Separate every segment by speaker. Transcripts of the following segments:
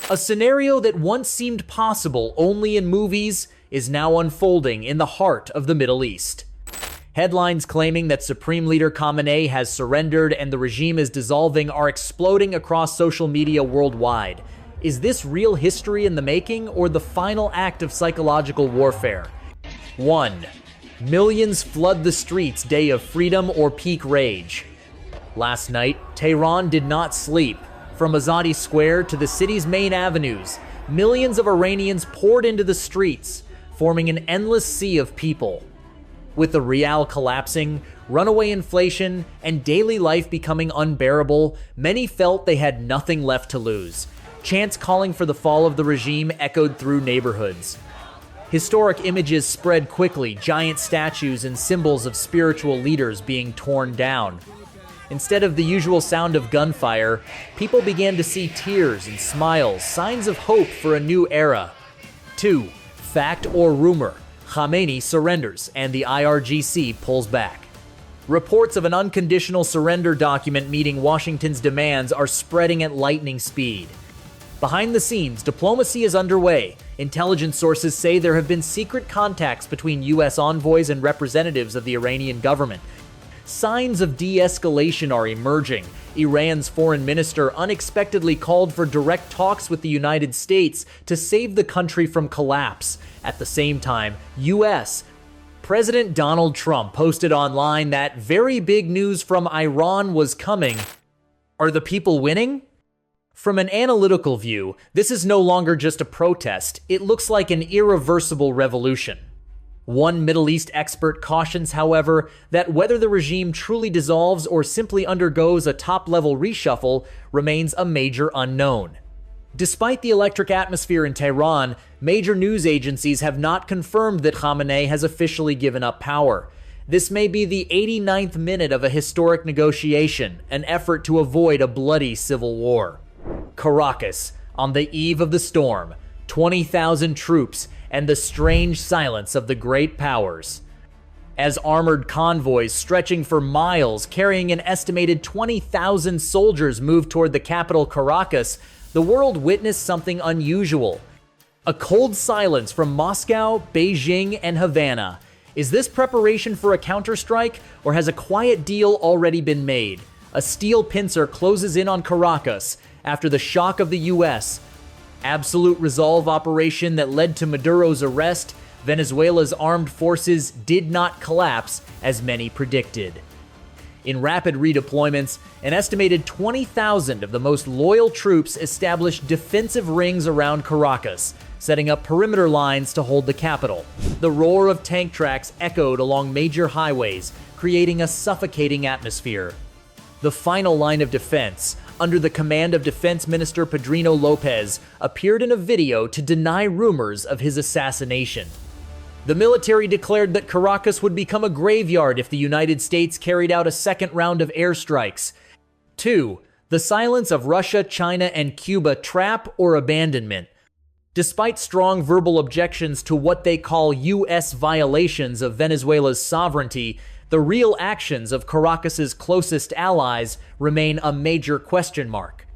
Speaker 1: A scenario that once seemed possible only in movies is now unfolding in the heart of the Middle East. Headlines claiming that Supreme Leader Khamenei has surrendered and the regime is dissolving are exploding across social media worldwide. Is this real history in the making or the final act of psychological warfare? 1. Millions flood the streets day of freedom or peak rage. Last night, Tehran did not sleep. From Azadi Square to the city's main avenues, millions of Iranians poured into the streets, forming an endless sea of people. With the rial collapsing, runaway inflation, and daily life becoming unbearable, many felt they had nothing left to lose. Chants calling for the fall of the regime echoed through neighborhoods. Historic images spread quickly, giant statues and symbols of spiritual leaders being torn down. Instead of the usual sound of gunfire, people began to see tears and smiles, signs of hope for a new era. 2. Fact or rumor? Khamenei surrenders and the IRGC pulls back. Reports of an unconditional surrender document meeting Washington's demands are spreading at lightning speed. Behind the scenes, diplomacy is underway. Intelligence sources say there have been secret contacts between U.S. envoys and representatives of the Iranian government. Signs of de-escalation are emerging. Iran's foreign minister unexpectedly called for direct talks with the United States to save the country from collapse. At the same time, U.S. President Donald Trump posted online that very big news from Iran was coming. Are the people winning? From an analytical view, this is no longer just a protest. It looks like an irreversible revolution. One Middle East expert cautions, however, that whether the regime truly dissolves or simply undergoes a top-level reshuffle remains a major unknown. Despite the electric atmosphere in Tehran, major news agencies have not confirmed that Khamenei has officially given up power. This may be the 89th minute of a historic negotiation, an effort to avoid a bloody civil war. Caracas, on the eve of the storm, 20,000 troops, and the strange silence of the great powers. As armored convoys stretching for miles, carrying an estimated 20,000 soldiers moved toward the capital Caracas, the world witnessed something unusual. A cold silence from Moscow, Beijing, and Havana. Is this preparation for a counterstrike, or has a quiet deal already been made? A steel pincer closes in on Caracas after the shock of the U.S. Absolute resolve operation that led to Maduro's arrest, Venezuela's armed forces did not collapse as many predicted. In rapid redeployments, an estimated 20,000 of the most loyal troops established defensive rings around Caracas, setting up perimeter lines to hold the capital. The roar of tank tracks echoed along major highways, creating a suffocating atmosphere. The final line of defense, under the command of Defense Minister Pedro Lopez, appeared in a video to deny rumors of his assassination. The military declared that Caracas would become a graveyard if the United States carried out a second round of airstrikes. 2. The silence of Russia, China, and Cuba trap or abandonment. Despite strong verbal objections to what they call U.S. violations of Venezuela's sovereignty, the real actions of Caracas's closest allies remain a major question mark.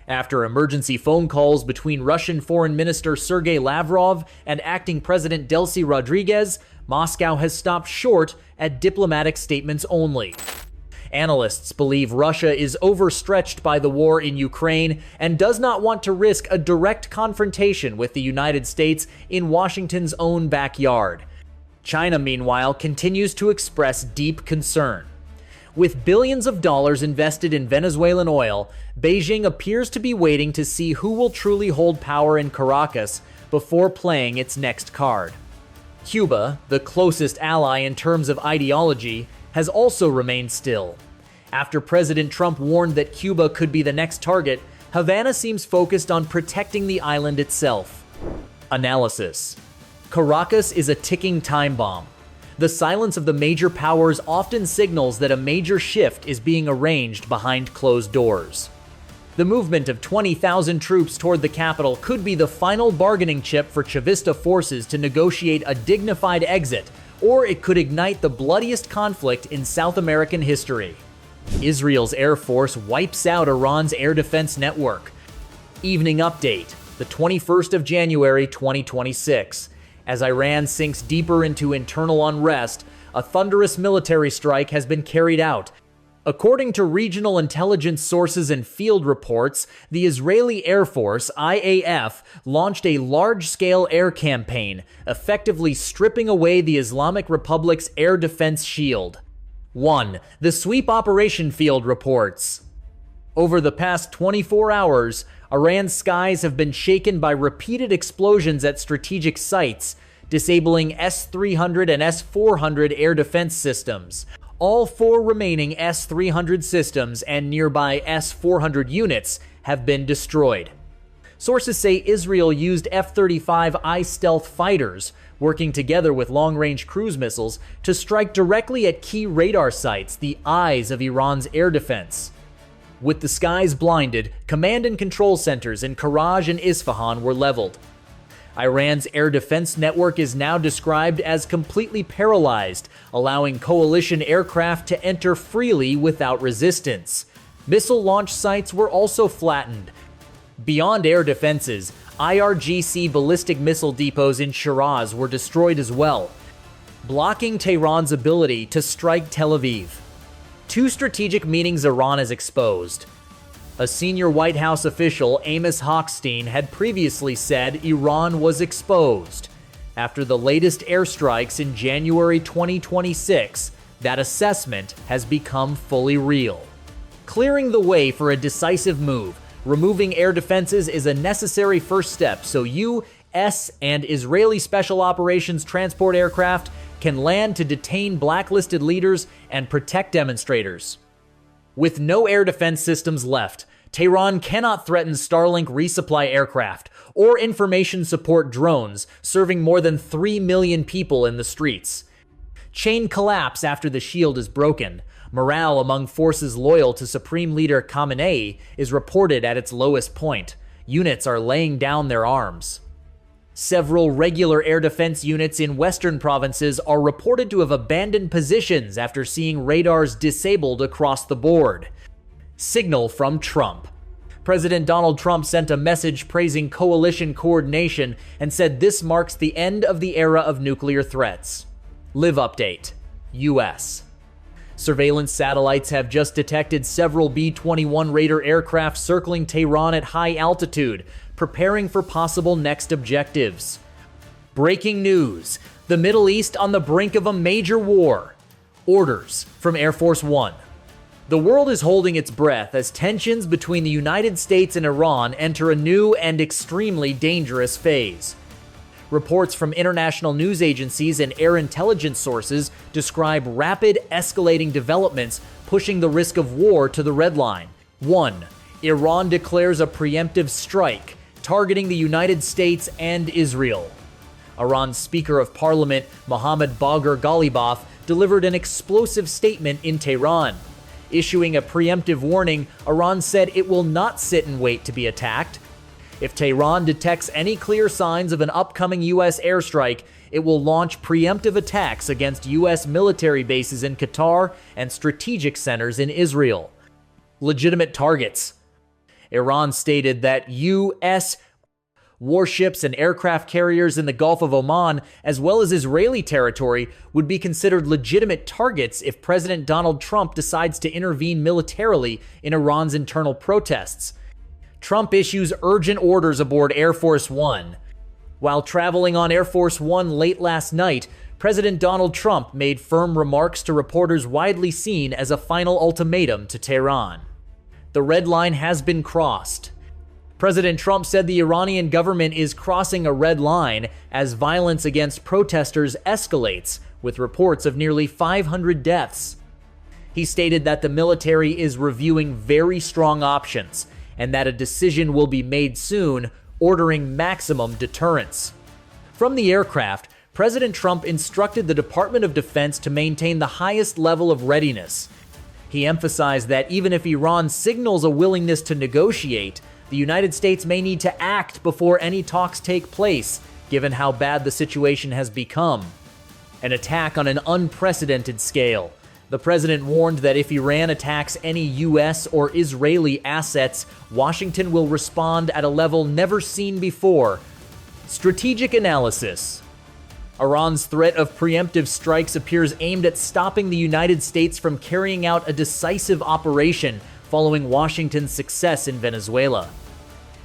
Speaker 1: After emergency phone calls between Russian Foreign Minister Sergei Lavrov and acting President Delcy Rodriguez, Moscow has stopped short at diplomatic statements only. Analysts believe Russia is overstretched by the war in Ukraine and does not want to risk a direct confrontation with the United States in Washington's own backyard. China, meanwhile, continues to express deep concern. With billions of dollars invested in Venezuelan oil, Beijing appears to be waiting to see who will truly hold power in Caracas before playing its next card. Cuba, the closest ally in terms of ideology, has also remained still. After President Trump warned that Cuba could be the next target, Havana seems focused on protecting the island itself. Analysis. Caracas is a ticking time bomb. The silence of the major powers often signals that a major shift is being arranged behind closed doors. The movement of 20,000 troops toward the capital could be the final bargaining chip for Chavista forces to negotiate a dignified exit, or it could ignite the bloodiest conflict in South American history. Israel's Air Force wipes out Iran's air defense network. Evening update. the 21st of January 2026. As Iran sinks deeper into internal unrest, a thunderous military strike has been carried out. According to regional intelligence sources and field reports, the Israeli Air Force, IAF, launched a large-scale air campaign, effectively stripping away the Islamic Republic's air defense shield. 1. The Sweep Operation Field reports. Over the past 24 hours, Iran's skies have been shaken by repeated explosions at strategic sites, disabling S-300 and S-400 air defense systems. All 4 remaining S-300 systems and nearby S-400 units have been destroyed. Sources say Israel used F-35I stealth fighters, working together with long-range cruise missiles, to strike directly at key radar sites, the eyes of Iran's air defense. With the skies blinded, command and control centers in Karaj and Isfahan were leveled. Iran's air defense network is now described as completely paralyzed, allowing coalition aircraft to enter freely without resistance. Missile launch sites were also flattened. Beyond air defenses, IRGC ballistic missile depots in Shiraz were destroyed as well, blocking Tehran's ability to strike Tel Aviv. 2 strategic meanings Iran has exposed. A senior White House official, Amos Hochstein, had previously said Iran was exposed. After the latest airstrikes in January 2026, that assessment has become fully real. Clearing the way for a decisive move, removing air defenses is a necessary first step so U.S. and Israeli Special Operations transport aircraft can land to detain blacklisted leaders and protect demonstrators. With no air defense systems left, Tehran cannot threaten Starlink resupply aircraft or information support drones serving more than 3 million people in the streets. Chain collapse after the shield is broken. Morale among forces loyal to Supreme Leader Khamenei is reported at its lowest point. Units are laying down their arms. Several regular air defense units in western provinces are reported to have abandoned positions after seeing radars disabled across the board. Signal from Trump. President Donald Trump sent a message praising coalition coordination and said this marks the end of the era of nuclear threats. Live update. U.S. Surveillance satellites have just detected several B-21 Raider aircraft circling Tehran at high altitude, preparing for possible next objectives. Breaking news: the Middle East on the brink of a major war. Orders from Air Force One. The world is holding its breath as tensions between the United States and Iran enter a new and extremely dangerous phase. Reports from international news agencies and air intelligence sources describe rapid, escalating developments pushing the risk of war to the red line. 1. Iran declares a preemptive strike, targeting the United States and Israel. Iran's Speaker of Parliament, Mohammad Bagher Ghalibaf, delivered an explosive statement in Tehran. Issuing a preemptive warning, Iran said it will not sit and wait to be attacked. If Tehran detects any clear signs of an upcoming U.S. airstrike, it will launch preemptive attacks against U.S. military bases in Qatar and strategic centers in Israel. Legitimate targets. Iran stated that U.S. warships and aircraft carriers in the Gulf of Oman, as well as Israeli territory, would be considered legitimate targets if President Donald Trump decides to intervene militarily in Iran's internal protests. Trump issues urgent orders aboard Air Force One. While traveling on Air Force One late last night, President Donald Trump made firm remarks to reporters widely seen as a final ultimatum to Tehran. The red line has been crossed. President Trump said the Iranian government is crossing a red line as violence against protesters escalates, with reports of nearly 500 deaths. He stated that the military is reviewing very strong options, and that a decision will be made soon, ordering maximum deterrence. From the aircraft, President Trump instructed the Department of Defense to maintain the highest level of readiness. He emphasized that even if Iran signals a willingness to negotiate, the United States may need to act before any talks take place, given how bad the situation has become. An attack on an unprecedented scale. The president warned that if Iran attacks any U.S. or Israeli assets, Washington will respond at a level never seen before. Strategic analysis. Iran's threat of preemptive strikes appears aimed at stopping the United States from carrying out a decisive operation following Washington's success in Venezuela.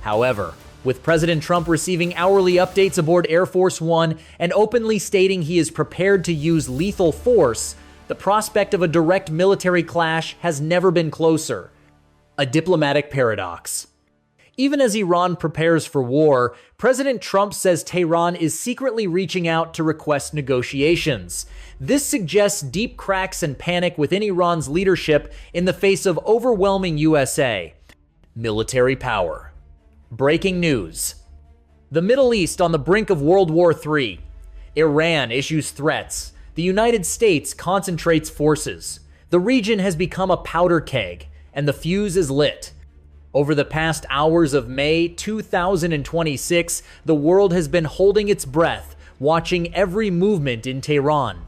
Speaker 1: However, with President Trump receiving hourly updates aboard Air Force One and openly stating he is prepared to use lethal force, the prospect of a direct military clash has never been closer. A diplomatic paradox. Even as Iran prepares for war, President Trump says Tehran is secretly reaching out to request negotiations. This suggests deep cracks and panic within Iran's leadership in the face of overwhelming USA military power. Breaking news. The Middle East on the brink of World War III. Iran issues threats. The United States concentrates forces. The region has become a powder keg, and the fuse is lit. Over the past hours of May 2026, the world has been holding its breath, watching every movement in Tehran.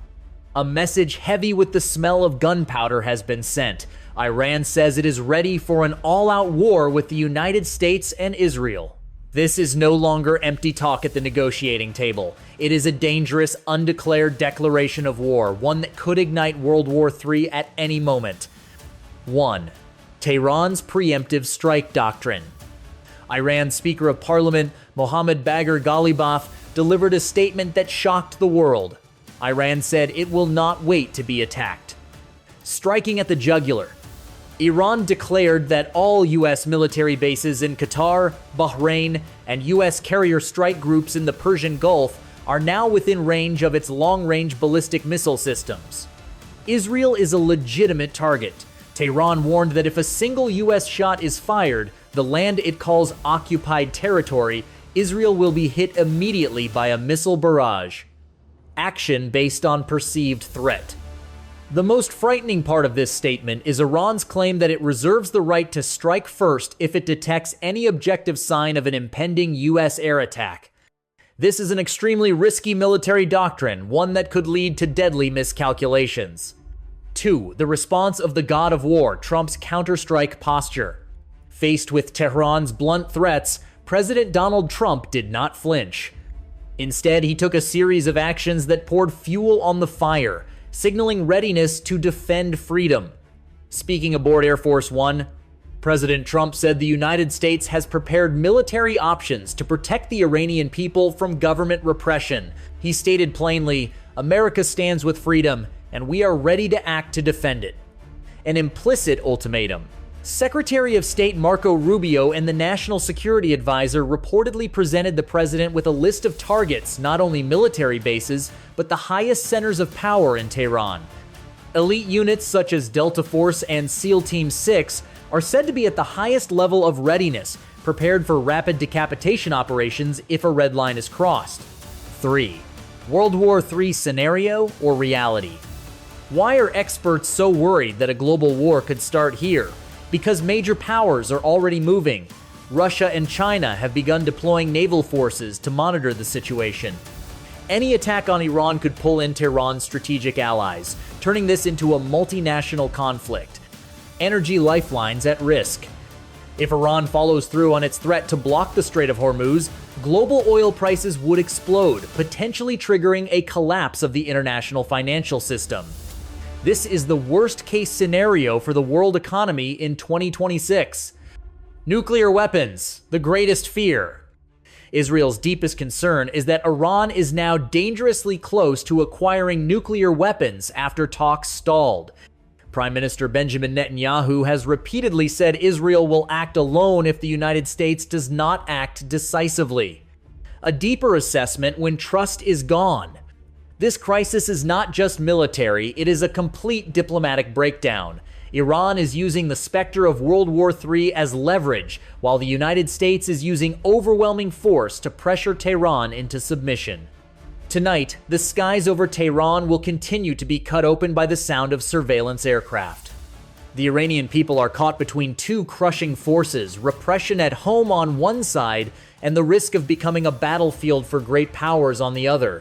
Speaker 1: A message heavy with the smell of gunpowder has been sent. Iran says it is ready for an all-out war with the United States and Israel. This is no longer empty talk at the negotiating table. It is a dangerous, undeclared declaration of war, one that could ignite World War III at any moment. 1. Tehran's preemptive strike doctrine. Iran's Speaker of Parliament, Mohammad Bagher Ghalibaf, delivered a statement that shocked the world. Iran said it will not wait to be attacked. Striking at the jugular. Iran declared that all U.S. military bases in Qatar, Bahrain, and U.S. carrier strike groups in the Persian Gulf are now within range of its long-range ballistic missile systems. Israel is a legitimate target. Tehran warned that if a single U.S. shot is fired, the land it calls occupied territory, Israel will be hit immediately by a missile barrage. Action based on perceived threat. The most frightening part of this statement is Iran's claim that it reserves the right to strike first if it detects any objective sign of an impending U.S. air attack. This is an extremely risky military doctrine, one that could lead to deadly miscalculations. 2. The response of the god of war, Trump's counter-strike posture. Faced with Tehran's blunt threats, President Donald Trump did not flinch. Instead, he took a series of actions that poured fuel on the fire, signaling readiness to defend freedom. Speaking aboard Air Force One, President Trump said the United States has prepared military options to protect the Iranian people from government repression. He stated plainly, "America stands with freedom, and we are ready to act to defend it." An implicit ultimatum. Secretary of State Marco Rubio and the National Security Advisor reportedly presented the president with a list of targets, not only military bases, but the highest centers of power in Tehran. Elite units such as Delta Force and SEAL Team 6 are said to be at the highest level of readiness, prepared for rapid decapitation operations if a red line is crossed. 3. World War III scenario or reality? Why are experts so worried that a global war could start here? Because major powers are already moving. Russia and China have begun deploying naval forces to monitor the situation. Any attack on Iran could pull in Tehran's strategic allies, turning this into a multinational conflict. Energy lifelines at risk. If Iran follows through on its threat to block the Strait of Hormuz, global oil prices would explode, potentially triggering a collapse of the international financial system. This is the worst-case scenario for the world economy in 2026. Nuclear weapons, the greatest fear. Israel's deepest concern is that Iran is now dangerously close to acquiring nuclear weapons after talks stalled. Prime Minister Benjamin Netanyahu has repeatedly said Israel will act alone if the United States does not act decisively. A deeper assessment when trust is gone. This crisis is not just military, it is a complete diplomatic breakdown. Iran is using the specter of World War III as leverage, while the United States is using overwhelming force to pressure Tehran into submission. Tonight, the skies over Tehran will continue to be cut open by the sound of surveillance aircraft. The Iranian people are caught between two crushing forces, repression at home on one side and the risk of becoming a battlefield for great powers on the other.